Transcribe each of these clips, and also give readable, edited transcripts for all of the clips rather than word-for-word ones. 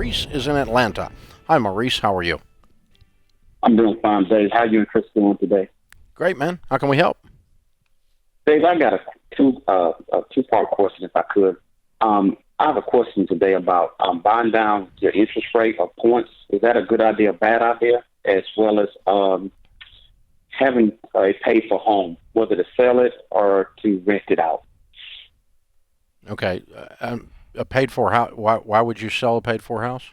Maurice is in Atlanta. Hi, Maurice. How are you? I'm doing fine, Dave. How you and Chris doing today? Great, man. How can we help? Dave, I got a two-part question, if I could. I have a question today about buying down your interest rate or points. Is that a good idea, bad idea? As well as having a pay-for home, whether to sell it or to rent it out. Okay. A paid-for house. Why would you sell a paid-for house?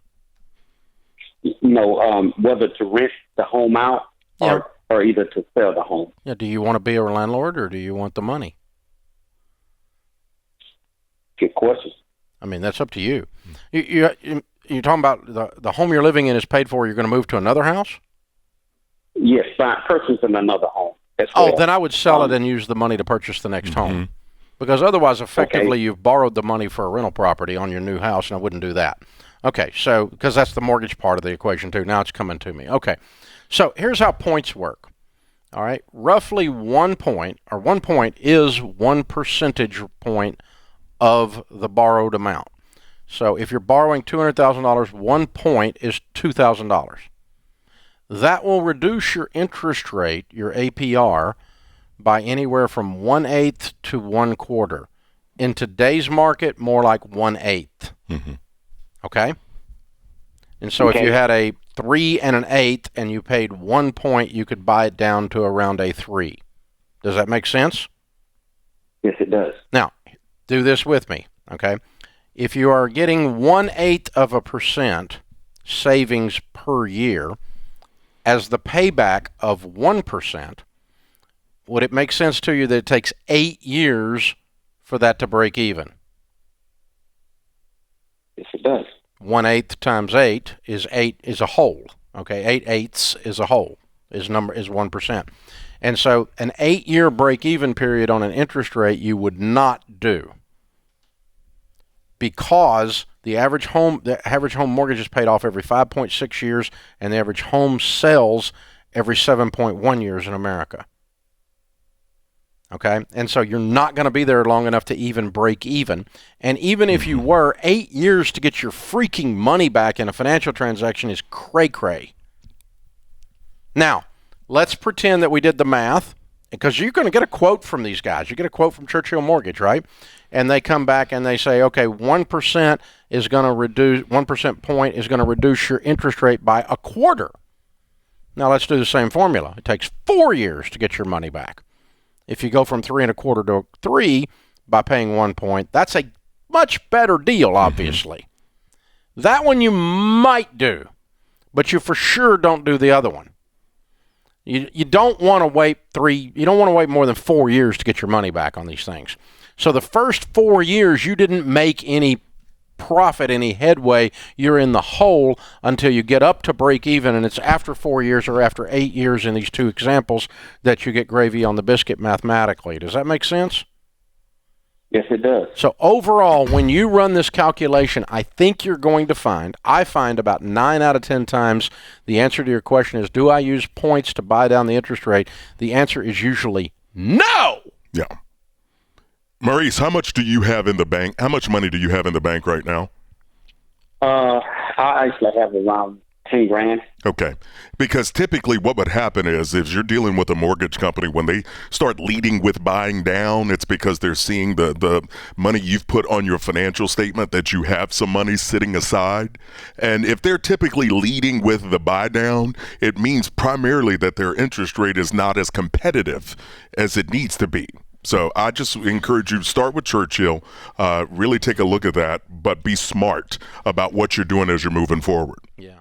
Whether to rent the home out or either to sell the home. Yeah. Do you want to be a landlord or do you want the money? Good question. I mean, that's up to you. You're talking about the home you're living in is paid for. You're going to move to another house? Yes, purchasing another home. Then I would sell it and use the money to purchase the next home. Because otherwise, effectively, you've borrowed the money for a rental property on your new house, and I wouldn't do that. Okay, so because that's the mortgage part of the equation, too. Now it's coming to me. Okay, so here's how points work. All right, roughly 1 point, or 1 point is 1 percentage point of the borrowed amount. So if you're borrowing $200,000, 1 point is $2,000. That will reduce your interest rate, your APR, by anywhere from 1/8 to 1/4. In today's market, more like 1/8. Okay? And so if you had a 3 and an 8 and you paid 1 point, you could buy it down to around a 3. Does that make sense? Yes, it does. Now, do this with me, okay? If you are getting 1/8% savings per year as the payback of 1%, would it make sense to you that it takes 8 years for that to break even? Yes, it does. 1/8 times 8 is a whole. Okay, 8/8 is a whole. Is 1%. And so an 8-year break-even period on an interest rate you would not do, because the average home mortgage is paid off every 5.6 years, and the average home sells every 7.1 years in America. Okay, and so you're not going to be there long enough to even break even. And even if you were, 8 years to get your freaking money back in a financial transaction is cray-cray. Now, let's pretend that we did the math, because you're going to get a quote from these guys. You get a quote from Churchill Mortgage, right? And they come back and they say, okay, 1% is going to reduce, 1% point is going to reduce your interest rate by 1/4. Now let's do the same formula. It takes 4 years to get your money back. If you go from 3 1/4 to 3 by paying 1 point, that's a much better deal, obviously. That one you might do, but you for sure don't do the other one. You don't want to wait more than 4 years to get your money back on these things. So the first 4 years, you didn't make any profit, any headway. You're in the hole until you get up to break even, and it's after 4 years or after 8 years in these two examples that you get gravy on the biscuit mathematically. Does that make sense? Yes, it does. So overall, when you run this calculation, I think you're going to I find about 9 out of 10 times the answer to your question is, do I use points to buy down the interest rate? The answer is usually no. Yeah. Maurice, how much do you have in the bank? How much money do you have in the bank right now? I actually have around 10 grand. Okay. Because typically what would happen is if you're dealing with a mortgage company, when they start leading with buying down, it's because they're seeing the money you've put on your financial statement, that you have some money sitting aside. And if they're typically leading with the buy down, it means primarily that their interest rate is not as competitive as it needs to be. So I just encourage you to start with Churchill, really take a look at that, but be smart about what you're doing as you're moving forward. Yeah.